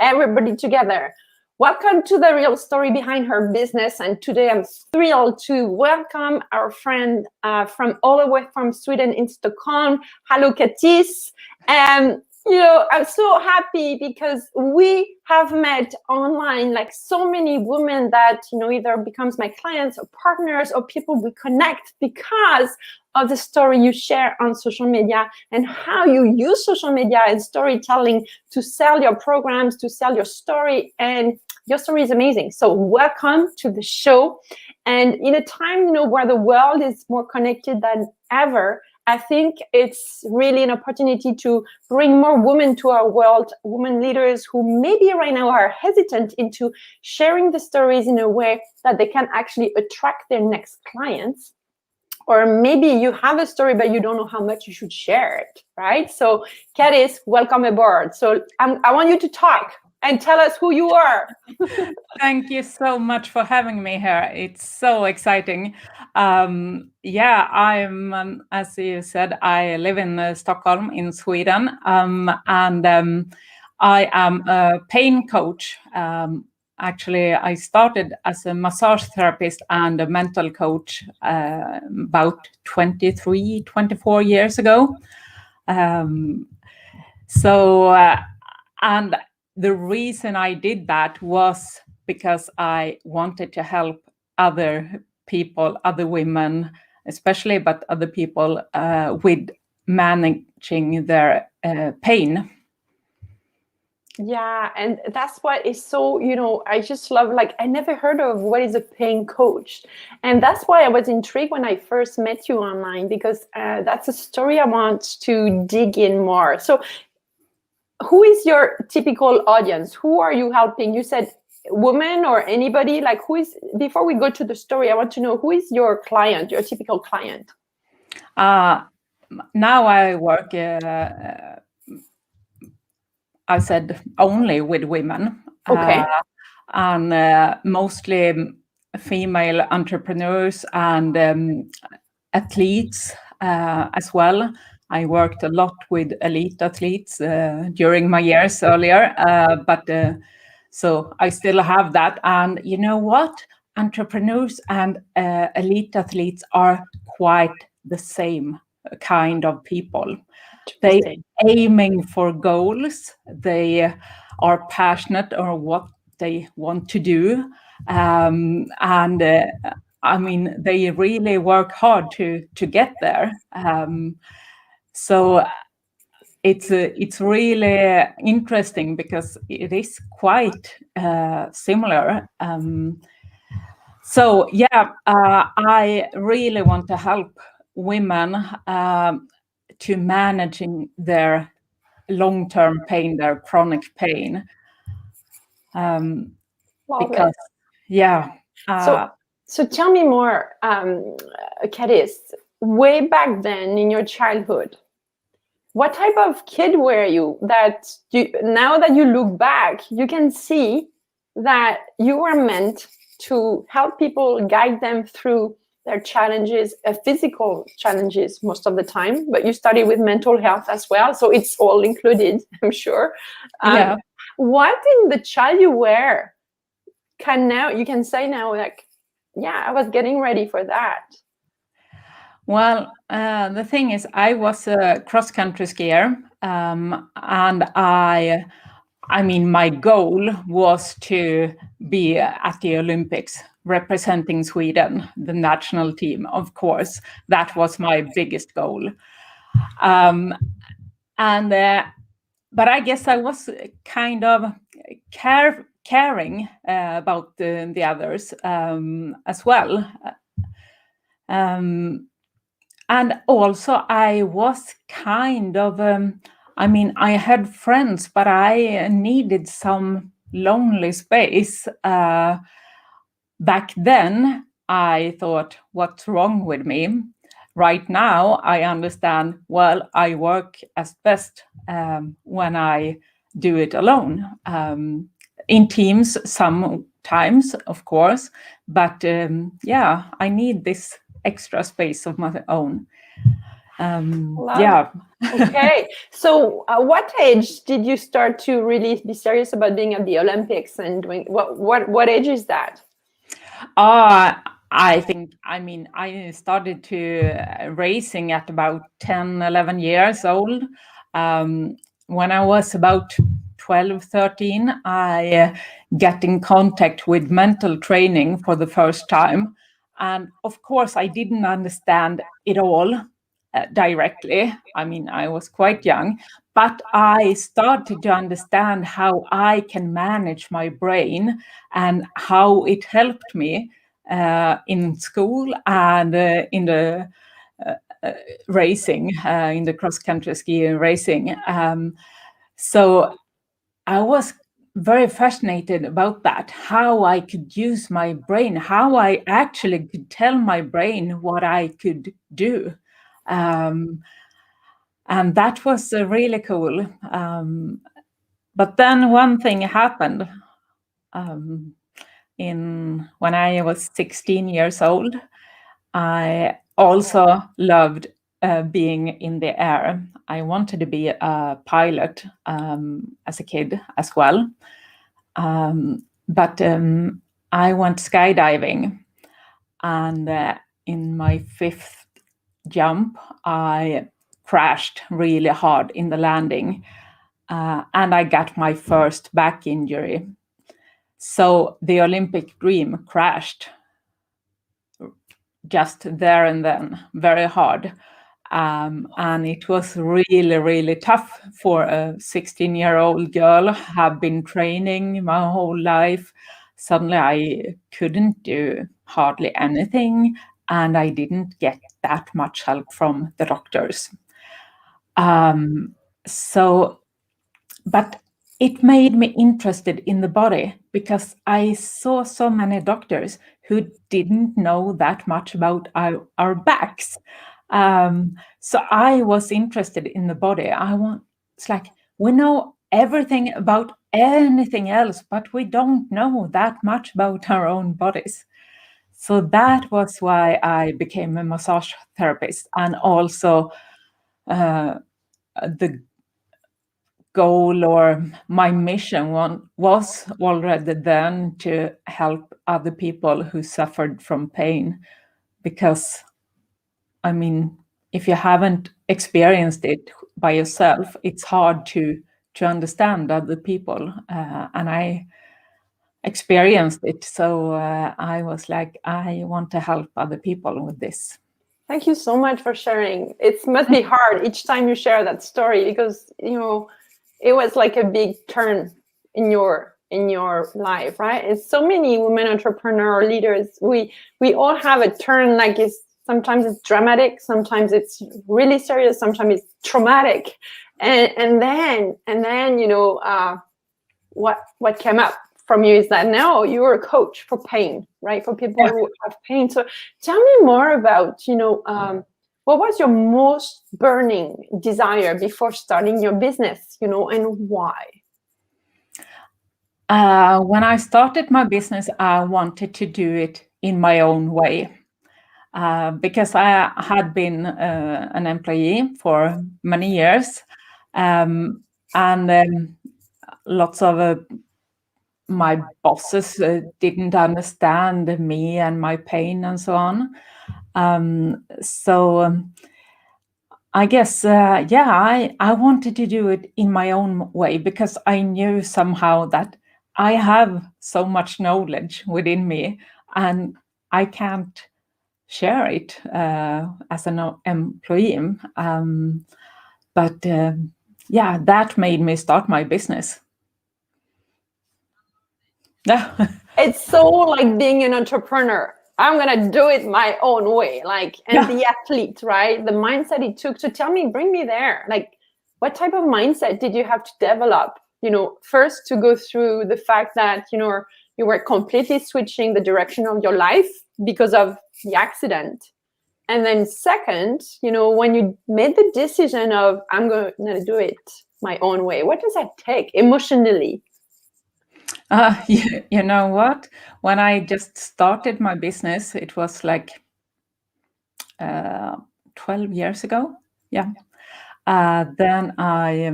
everybody together. Welcome to the real story behind her business. And today I'm thrilled to welcome our friend from all the way from Sweden in Stockholm. Hello, Cattis. I'm so happy because we have met online, like so many women that, either becomes my clients or partners or people we connect because of the story you share on social media and how you use social media and storytelling to sell your programs, to sell your story. And your story is amazing. So welcome to the show. And in a time, where the world is more connected than ever, I think it's really an opportunity to bring more women to our world, women leaders who maybe right now are hesitant into sharing the stories in a way that they can actually attract their next clients. Or maybe you have a story, but you don't know how much you should share it, right? So Cattis, welcome aboard. So I want you to talk and tell us who you are. Thank you so much for having me here. It's so exciting. I'm, as you said, I live in Stockholm in Sweden, and I am a pain coach. Actually, I started as a massage therapist and a mental coach about 24 years ago. And the reason I did that was because I wanted to help other people, other women, especially, but other people with managing their pain. Yeah, and that's what is so, I just love, I never heard of what is a pain coach. And that's why I was intrigued when I first met you online, because that's a story I want to dig in more. So who is your typical audience? Who are you helping? You said women or anybody, before we go to the story, I want to know who is your client, your typical client? Now I work, I said only with women. Okay. And mostly female entrepreneurs and athletes as well. I worked a lot with elite athletes during my years earlier, so I still have that. And you know what? Entrepreneurs and elite athletes are quite the same kind of people. They aiming for goals. They are passionate on what they want to do, they really work hard to get there. So it's really interesting because it is quite similar. I really want to help women to managing their long-term pain, their chronic pain. So tell me more, Cattis, way back then in your childhood, what type of kid were you now that you look back, you can see that you were meant to help people, guide them through their challenges, physical challenges most of the time, but you study with mental health as well. So it's all included, I'm sure. What in the child you were you can say now, I was getting ready for that? Well, the thing is, I was a cross-country skier, and my goal was to be at the Olympics representing Sweden, the national team, of course. That was my biggest goal. But I guess I was kind of caring about the others as well. And also I was kind of, I had friends, but I needed some lonely space. Back then, I thought, what's wrong with me? Right now, I understand, well, I work as best when I do it alone. In teams sometimes, of course, but I need this extra space of my own. Yeah. Okay. So what age did you start to really be serious about being at the Olympics and doing what age is that? I think, I started to racing at about 10, 11 years old. When I was about 12, 13, I got in contact with mental training for the first time. And of course, I didn't understand it all directly. I was quite young, but I started to understand how I can manage my brain and how it helped me in school and in the racing, in the cross-country ski racing. So I was very fascinated about that, how I could use my brain, how I actually could tell my brain what I could do. And that was really cool. But then one thing happened. When I was 16 years old, I also loved being in the air. I wanted to be a pilot as a kid as well. But I went skydiving, and in my fifth jump, I crashed really hard in the landing, and I got my first back injury. So the Olympic dream crashed just there and then, very hard. And it was really, really tough for a 16-year-old girl, have been training my whole life. Suddenly I couldn't do hardly anything, and I didn't get that much help from the doctors. But it made me interested in the body because I saw so many doctors who didn't know that much about our backs. So I was interested in the body. It's like we know everything about anything else, but we don't know that much about our own bodies. So that was why I became a massage therapist, and also the goal or my mission was already then to help other people who suffered from pain, because if you haven't experienced it by yourself, it's hard to understand other people, and I experienced it, so I was like, I want to help other people with this. Thank you so much for sharing. It must be hard each time you share that story, because it was like a big turn in your life, right? It's so many women entrepreneur leaders. We all have a turn, like sometimes it's dramatic, sometimes it's really serious, sometimes it's traumatic, and then what came up from you is that now you're a coach for pain, right? For people who have pain. So tell me more about what was your most burning desire before starting your business, and why? When I started my business, I wanted to do it in my own way, because I had been an employee for many years, and lots of my bosses didn't understand me and my pain and so on. So I guess, I wanted to do it in my own way, because I knew somehow that I have so much knowledge within me and I can't share it as an employee. But that made me start my business. It's so like being an entrepreneur. I'm gonna do it my own way, the athlete, right? The mindset it took to bring me there. Like, what type of mindset did you have to develop? First to go through the fact that you were completely switching the direction of your life because of the accident, and then second, when you made the decision of I'm gonna do it my own way. What does that take emotionally? You know what? When I just started my business, it was like 12 years ago. Yeah. Then I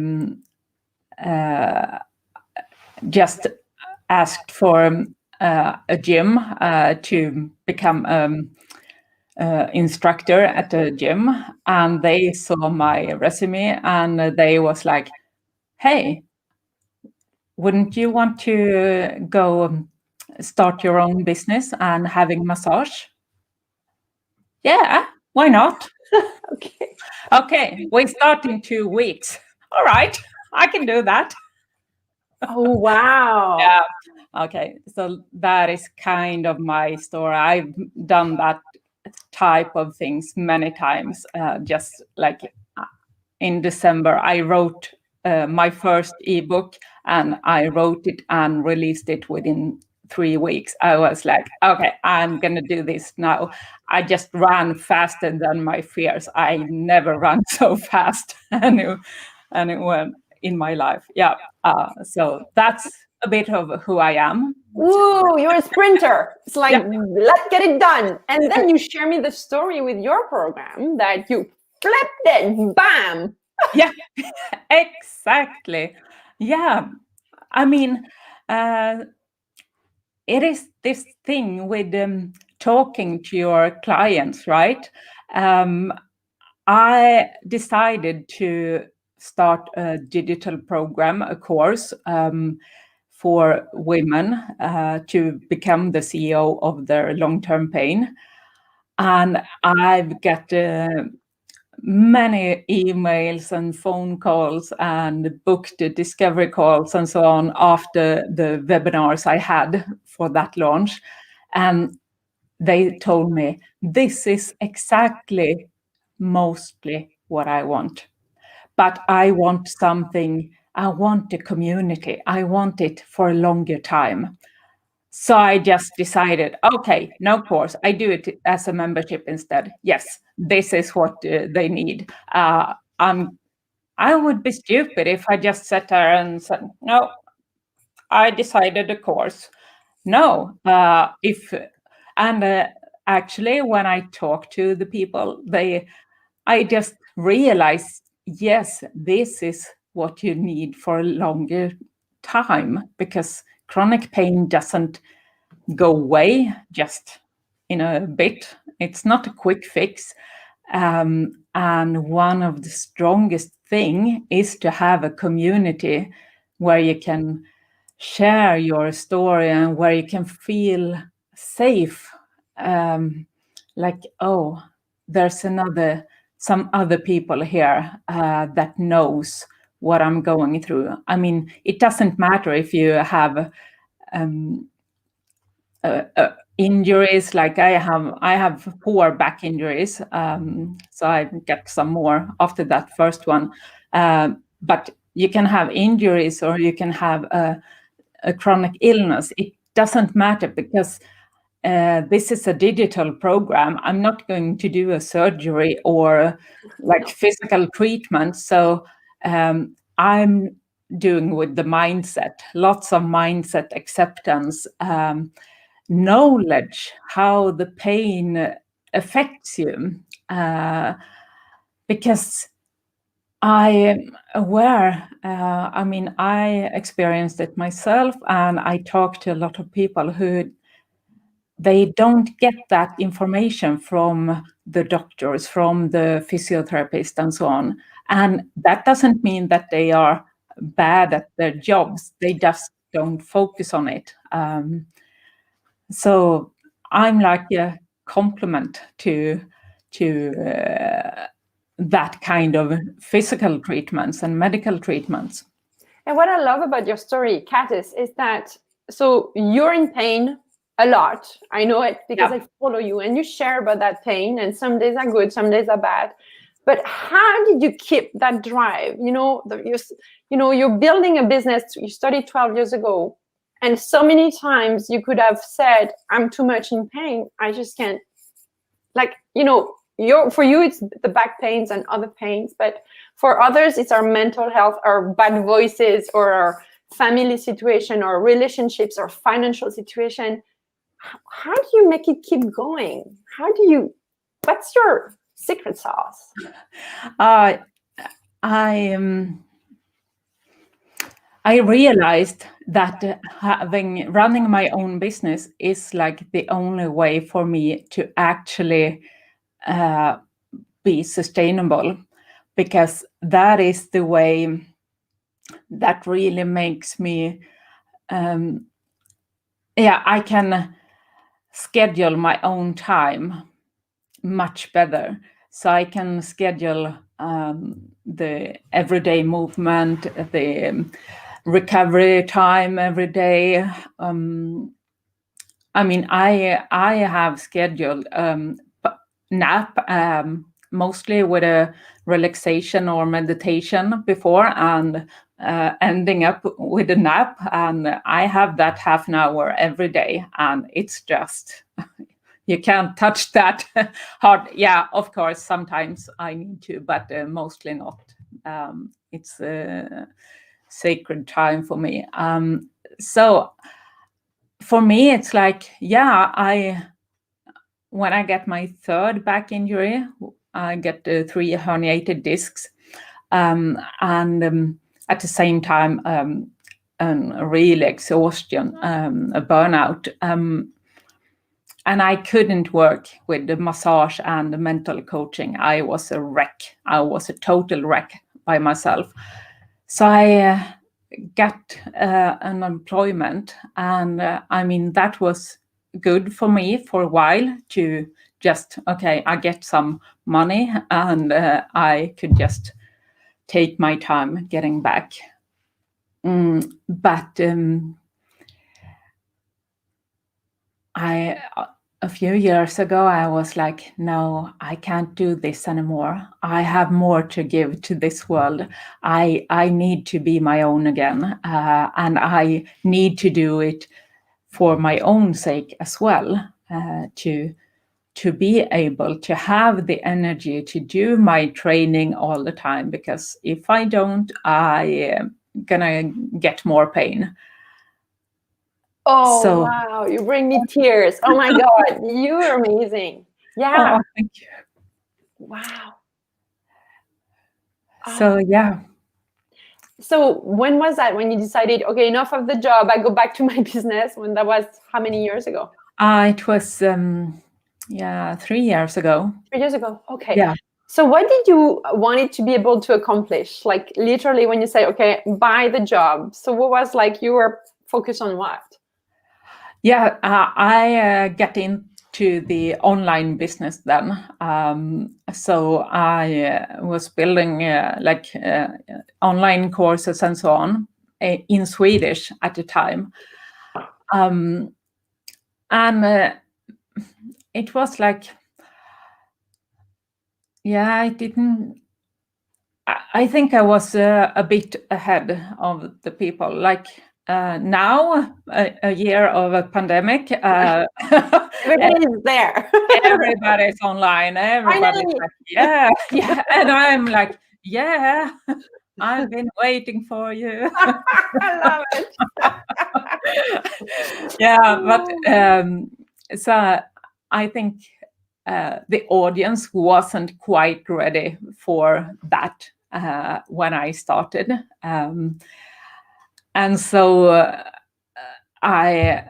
just asked for a gym to become instructor at a gym, and they saw my resume and they was like, hey, wouldn't you want to go start your own business and having massage? Yeah, why not? Okay. Okay, we start in 2 weeks. All right, I can do that. Oh, wow. Yeah. Okay, so that is kind of my story. I've done that type of things many times. Just like in December, I wrote my first ebook, and I wrote it and released it within 3 weeks. I was like, okay, I'm going to do this now. I just ran faster than my fears. I never run so fast anyone in my life. Yeah. So that's a bit of who I am. Woo, you're a sprinter. It's like, Yeah. let's get it done. And then you share me the story with your program that you flipped it, bam. Yeah, exactly. Yeah. I mean, it is this thing with talking to your clients, right? I decided to start a digital program, a course for women to become the CEO of their long-term pain. And I've got many emails and phone calls and booked discovery calls and so on after the webinars I had for that launch. And they told me, this is exactly mostly what I want. But I want something, I want a community. I want it for a longer time. So I just decided, okay, no course. I do it as a membership instead. Yes, this is what they need. I would be stupid if I just sat there and said, no, I decided a course. No, actually, when I talk to the people, I just realize, yes, this is what you need for a longer time, because chronic pain doesn't go away just in a bit. It's not a quick fix. And one of the strongest thing is to have a community where you can share your story and where you can feel safe. Like, oh, there's some other people here that knows what I'm going through. I mean, it doesn't matter if you have injuries. Like I have 4 back injuries, so I get some more after that first one. But you can have injuries or you can have a chronic illness. It doesn't matter, because this is a digital program. I'm not going to do a surgery or like physical treatment. So I'm doing with the mindset, lots of mindset acceptance, knowledge how the pain affects you, because I am aware. I mean, I experienced it myself, and I talk to a lot of people who they don't get that information from the doctors, from the physiotherapist, and so on. And that doesn't mean that they are bad at their jobs. They just don't focus on it. So I'm like a complement to that kind of physical treatments and medical treatments. And what I love about your story, Cattis, is that so you're in pain a lot. I know it because Yeah. I follow you and you share about that pain, and some days are good, some days are bad. But how did you keep that drive? You're building a business you started 12 years ago. And so many times you could have said, I'm too much in pain. I just can't. Like, for you, it's the back pains and other pains. But for others, it's our mental health, our bad voices, or our family situation, or relationships, or financial situation. How do you make it keep going? What's your secret sauce? I realized that running my own business is like the only way for me to actually be sustainable, because that is the way that really makes me I can schedule my own time much better. So I can schedule the everyday movement, the recovery time every day. I mean, I have scheduled nap, mostly with a relaxation or meditation before, and ending up with a nap. And I have that half an hour every day, and it's just you can't touch that hard. Yeah, of course, sometimes I need to, but mostly not. It's a sacred time for me. So for me, it's like, when I get my third back injury, I get 3 herniated discs, and at the same time, a real exhaustion, a burnout. And I couldn't work with the massage and the mental coaching. I was a wreck. I was a total wreck by myself. So I got an employment, and I mean, that was good for me for a while to just, okay, I get some money, and I could just take my time getting back. But a few years ago, I was like, no, I can't do this anymore. I have more to give to this world. I need to be my own again, and I need to do it for my own sake as well, to be able to have the energy to do my training all the time. Because if I don't, I am gonna get more pain. Oh, wow, you bring me tears. Oh my God, you're amazing. Yeah. Oh, thank you. Wow. So, yeah. So when was that, when you decided, okay, enough of the job, I go back to my business? When that was, how many years ago? It was, 3 years ago. 3 years ago. Okay. Yeah. So what did you wanted to be able to accomplish? Like literally when you say, okay, buy the job. So what was like, you were focused on what? Yeah, I get into the online business then. So I was building online courses and so on in Swedish at the time. And it was like, I think I was a bit ahead of the people. Like now, a year of a pandemic, Everybody's there. everybody's online. Everybody's like, yeah, and I'm like, yeah, I've been waiting for you. I love it. Yeah, but so I think the audience wasn't quite ready for that when I started. And so a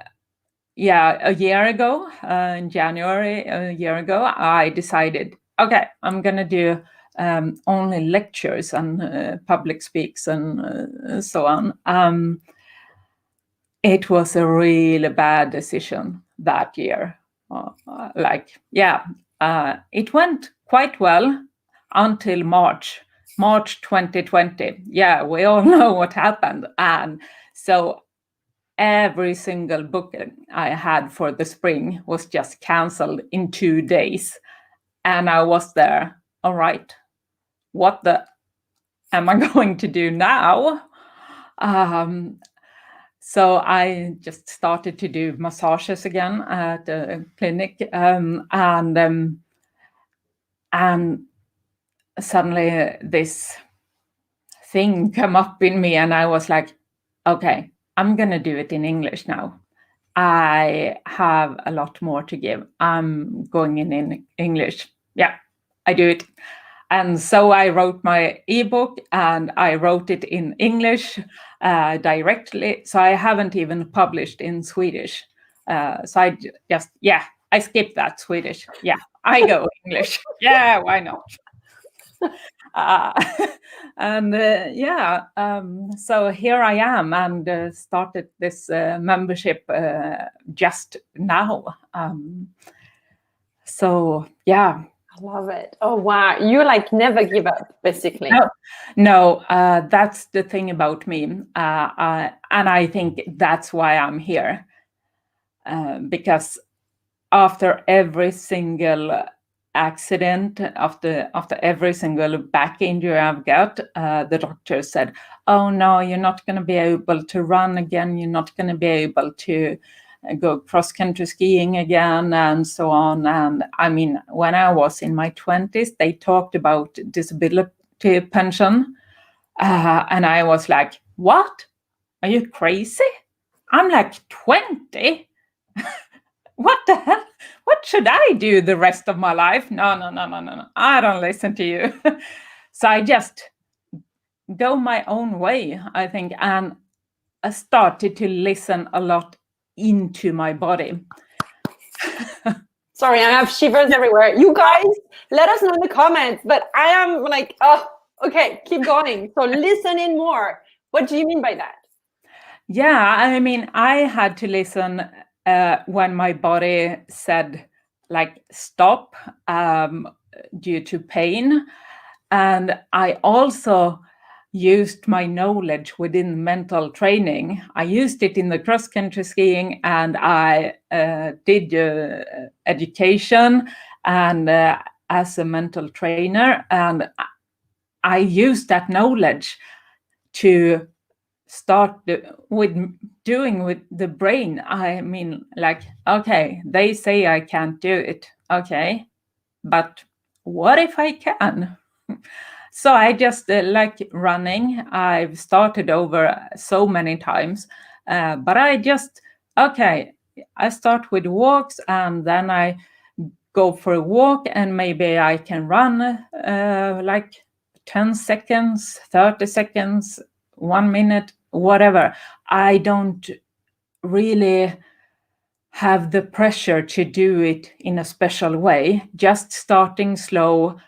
year ago, in January, a year ago, I decided, okay, I'm going to do only lectures and public speaks and so on. It was a really bad decision that year. It went quite well until March 2020. Yeah, we all know what happened. And so every single booking I had for the spring was just canceled in 2 days. And I was there, all right, what the am I going to do now? So I just started to do massages again at the clinic, and suddenly this thing came up in me, and I was like, okay, I'm gonna do it in English now. I have a lot more to give. I'm going in English. Yeah. I do it. And so I wrote my ebook, and I wrote it in English directly. So I haven't even published in Swedish. So I just, I skipped that Swedish. Yeah, I go English. Yeah, why not? And so here I am, and started this membership just now. So yeah. I love it. Oh, wow. You like never give up, basically. No, that's the thing about me. And I think that's why I'm here. Because after every single accident, after every single back injury I've got, the doctor said, oh no, you're not going to be able to run again. You're not going to be able to go cross-country skiing again, and so on. And I mean, when I was in my 20s, they talked about disability pension. And I was like, what? Are you crazy? I'm like 20. What the hell? What should I do the rest of my life? No. I don't listen to you. So I just go my own way, I think. And I started to listen a lot into my body. Sorry, I have shivers everywhere. You guys, let us know in the comments. But I am like, oh, okay, keep going. So listen in more. What do you mean by that? Yeah, I mean, I had to listen when my body said, like, stop due to pain. And I also used my knowledge within mental training. I used it in the cross-country skiing, and I did education and as a mental trainer. And I used that knowledge to start with doing with the brain. I mean, like, okay, they say I can't do it. Okay, but what if I can? So I just like running. I've started over so many times, but I just, okay, I start with walks, and then I go for a walk, and maybe I can run like 10 seconds, 30 seconds, 1 minute, whatever. I don't really have the pressure to do it in a special way, just starting slow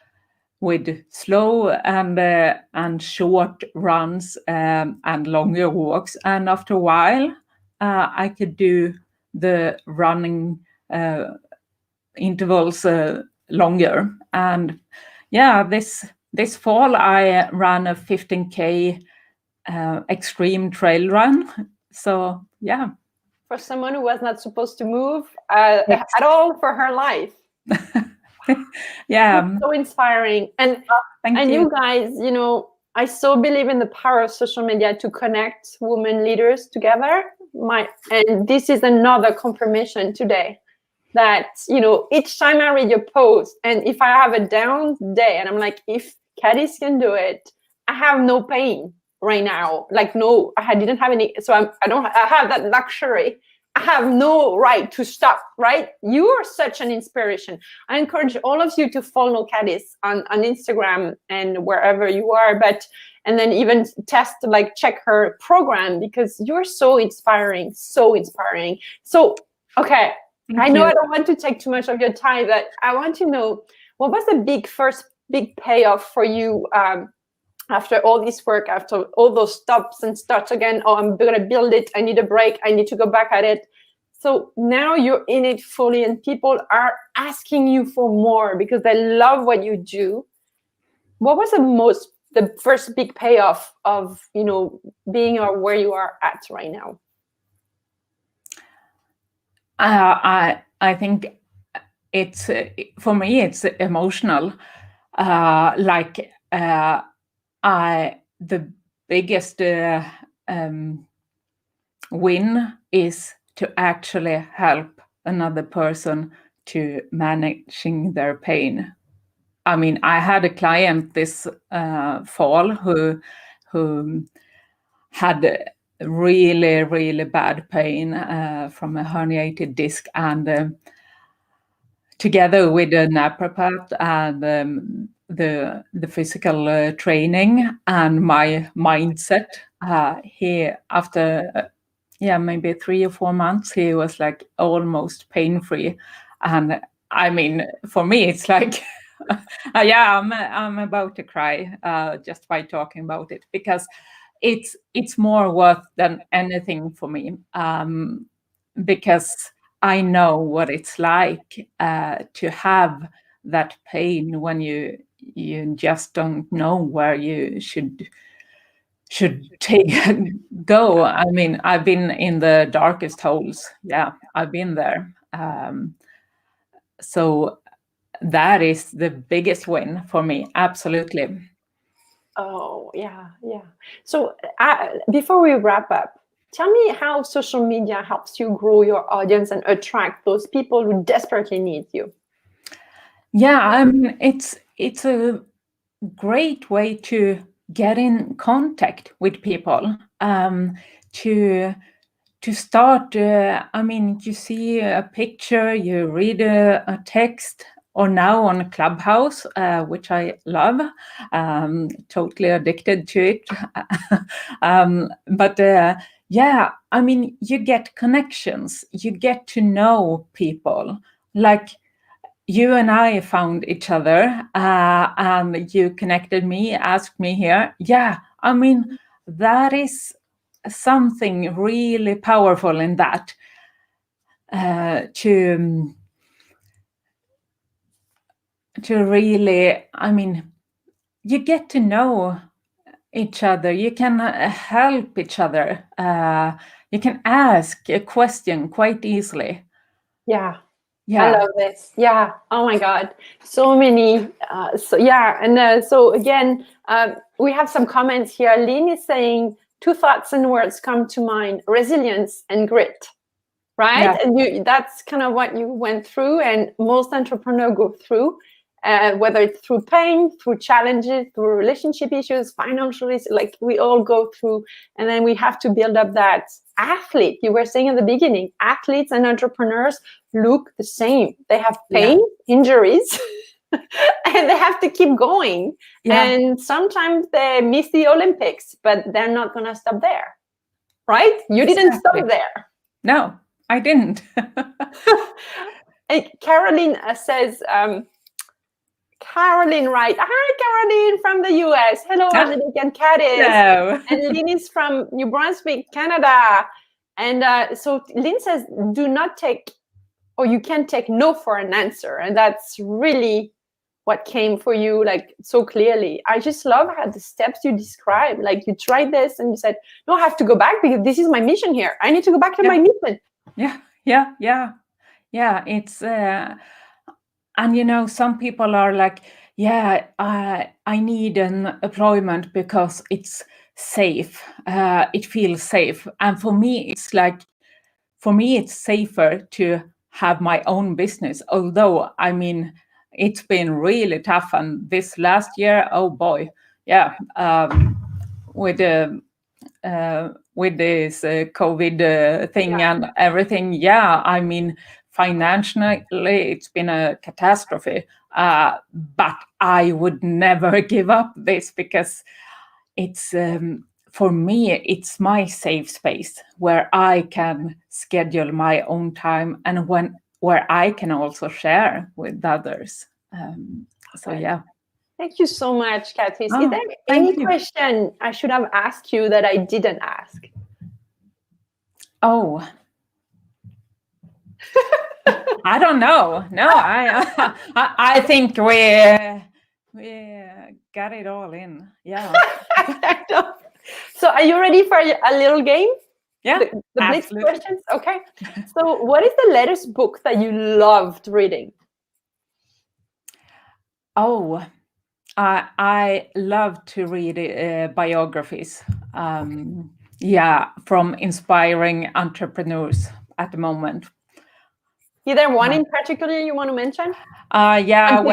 with slow and short runs and longer walks. And after a while, I could do the running intervals longer. And yeah, this fall I ran a 15K extreme trail run. So yeah. For someone who was not supposed to move at all for her life. Yeah. It's so inspiring. And Thank you guys, you know, I so believe in the power of social media to connect women leaders together. And this is another confirmation today that, you know, each time I read your post, and if I have a down day and I'm like, if Cattis can do it, I have no pain right now. Like, no, I didn't have any. So I have that luxury. I have no right to stop, right? You are such an inspiration. I encourage all of you to follow Cattis on Instagram and wherever you are, and then even check her program, because you're so inspiring, so inspiring. So, okay, I know I don't want to take too much of your time, but I want to know, what was the first big payoff for you after all this work, after all those stops and starts again? Oh, I'm going to build it. I need a break. I need to go back at it. So now you're in it fully, and people are asking you for more because they love what you do. What was the first big payoff of, you know, being where you are at right now? I think it's for me, it's emotional. The biggest win is to actually help another person to managing their pain. I mean, I had a client this fall who had really, really bad pain from a herniated disc, and together with a naturopath and the physical training and my mindset. He after maybe 3 or 4 months, he was like almost pain-free, and I mean, for me, it's like, I'm about to cry just by talking about it, because it's more worth than anything for me, because I know what it's like to have that pain when you just don't know where you should go. I mean, I've been in the darkest holes. Yeah, I've been there. So that is the biggest win for me. Absolutely. Oh, yeah. So before we wrap up, tell me how social media helps you grow your audience and attract those people who desperately need you. Yeah, it's a great way to get in contact with people, to start. I mean, you see a picture, you read a text, or now on Clubhouse, which I love, totally addicted to it. But yeah, I mean, you get connections, you get to know people. Like, you and I found each other, and you connected me, asked me here. Yeah, I mean, that is something really powerful in that, to really, I mean, you get to know each other. You can help each other. You can ask a question quite easily. Yeah. I love this. Yeah. Oh my God. So many. So again, we have some comments here. Lynn is saying 2 thoughts and words come to mind: resilience and grit. Right? Yeah. And that's kind of what you went through, and most entrepreneurs go through, whether it's through pain, through challenges, through relationship issues, financial issues, like we all go through. And then we have to build up that athlete. You were saying in the beginning, athletes and entrepreneurs look the same. They have pain, injuries, and they have to keep going. Yeah. And sometimes they miss the Olympics, but they're not going to stop there. Right? You didn't stop there. No, I didn't. Caroline says, Caroline, right? Hi, Caroline from the US. Hello, Angelique and Cattis. Hello. And Lynn is from New Brunswick, Canada. And so Lynn says, do not take, or you can't take no for an answer. And that's really what came for you, like, so clearly. I just love how the steps you describe, like you tried this and you said, no, I have to go back because this is my mission here. I need to go back to my mission. Yeah. It's, and you know, some people are like, I need an employment because it's safe. It feels safe. And for me, it's safer to have my own business. Although, I mean, it's been really tough. And this last year, oh boy, with this COVID thing and everything, I mean, financially, it's been a catastrophe. But I would never give up this, because it's, for me, it's my safe space where I can schedule my own time, and where I can also share with others. Thank you so much, Cattis. Is there any question I should have asked you that I didn't ask? Oh, I don't know. No, I think we got it all in. Yeah. So are you ready for a little game? Yeah. The Blitz questions? Okay. So what is the latest book that you loved reading? Oh, I love to read biographies. From inspiring entrepreneurs at the moment. Is there one in particular you want to mention? We have.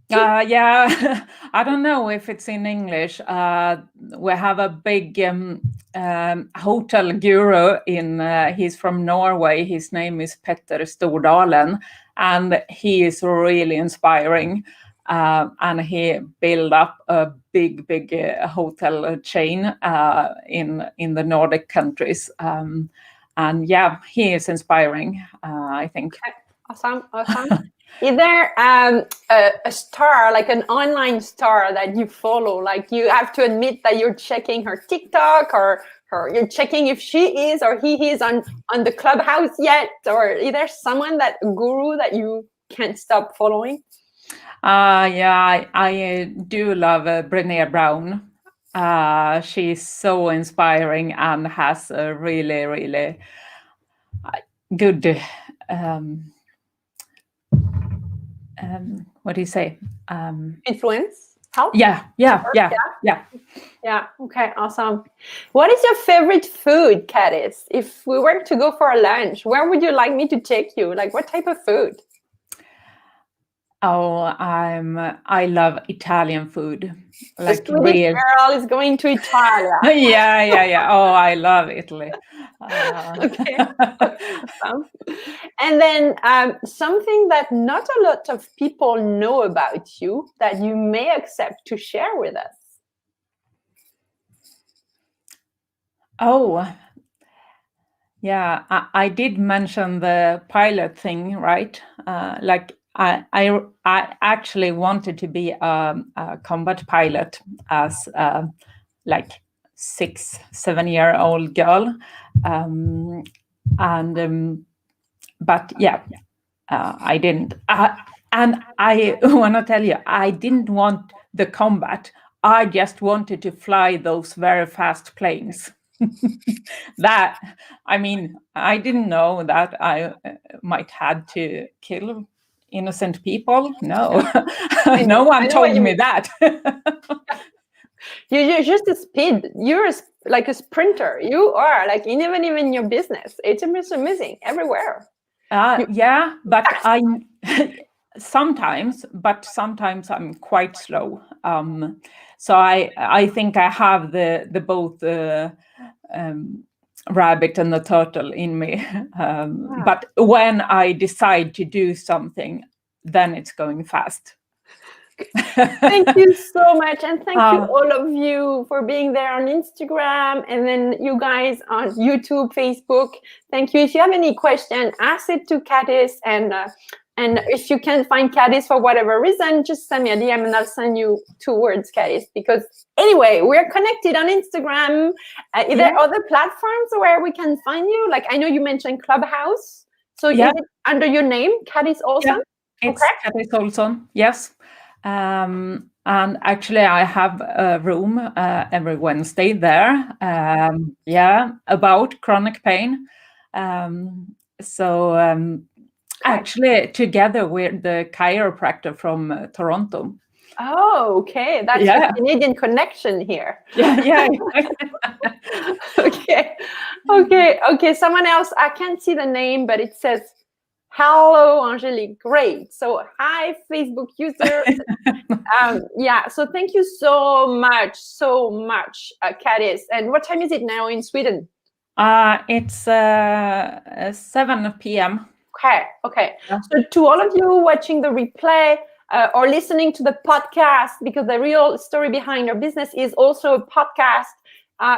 Yeah, I don't know if it's in English. We have a big hotel guru he's from Norway. His name is Petter Stordalen, and he is really inspiring. And he built up a big hotel chain in the Nordic countries. And yeah, he is inspiring, I think. Awesome. Is there a star, like an online star that you follow? Like you have to admit that you're checking her TikTok or you're checking if she is or he is on the Clubhouse yet? Or is there someone a guru that you can't stop following? Yeah, I do love Brené Brown. She's so inspiring and has a really good what do you say? Influence? Help? Yeah. Okay, awesome. What is your favorite food, Cattis? If we were to go for a lunch, where would you like me to take you? Like what type of food? Oh, I love Italian food. Like the Swedish girl is going to Italy. Yeah. Oh, I love Italy. Okay. Awesome. And then something that not a lot of people know about you that you may accept to share with us. Oh, yeah. I did mention the pilot thing, right? I actually wanted to be a combat pilot as like 6-7-year-old girl, but yeah, I didn't. And I want to tell you, I didn't want the combat. I just wanted to fly those very fast planes. That, I mean, I didn't know that I might had to kill innocent people. No, no one told me that. You're just a speed. You're like a sprinter. You are like even in your business. It's amazing everywhere. Yeah, but sometimes I'm quite slow. So I think I have the both rabbit and the turtle in me. But when I decide to do something, then it's going fast. Thank you so much, and thank you all of you for being there on Instagram, and then you guys on YouTube, Facebook. Thank you. If you have any question, ask it to Cattis, and if you can't find Cattis for whatever reason, just send me a DM and I'll send you 2 words, Cattis. Because anyway, we're connected on Instagram. Is there other platforms where we can find you? Like I know you mentioned Clubhouse, so is it under your name, Cattis Olsson? Yeah, it's Cattis Olsson. Yes. And actually, I have a room every Wednesday there. About chronic pain. Actually, together with the chiropractor from Toronto. Oh, okay. That's a Canadian connection here. Yeah. Okay. Someone else, I can't see the name, but it says, hello, Angelique. Great. So hi, Facebook user. So thank you so much, Cattis. And what time is it now in Sweden? It's 7 p.m. Okay. Yeah. So to all of you watching the replay or listening to the podcast, because the real story behind our business is also a podcast,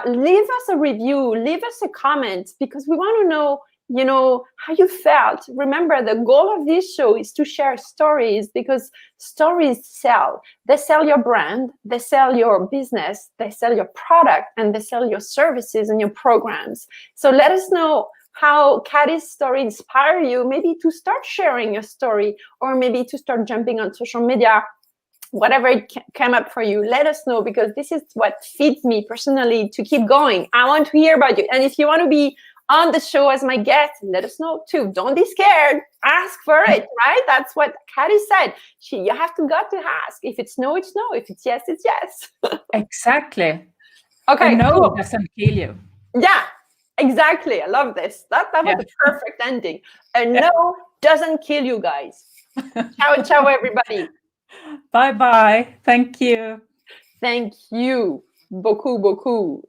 leave us a review, leave us a comment, because we want to know, how you felt. Remember, the goal of this show is to share stories, because stories sell. They sell your brand, they sell your business, they sell your product, and they sell your services and your programs. So let us know how Cattis' story inspired you, maybe to start sharing your story, or maybe to start jumping on social media. Whatever it came up for you, let us know, because this is what feeds me personally to keep going. I want to hear about you. And if you want to be on the show as my guest, let us know too. Don't be scared. Ask for it, right? That's what Cattis said. You have to ask. If it's no, it's no. If it's yes, it's yes. Exactly. Okay, no doesn't kill you. Yeah, exactly. I love this. That was the perfect ending. A no doesn't kill you, guys. Ciao, everybody. Bye bye. Thank you. Thank you beaucoup, beaucoup.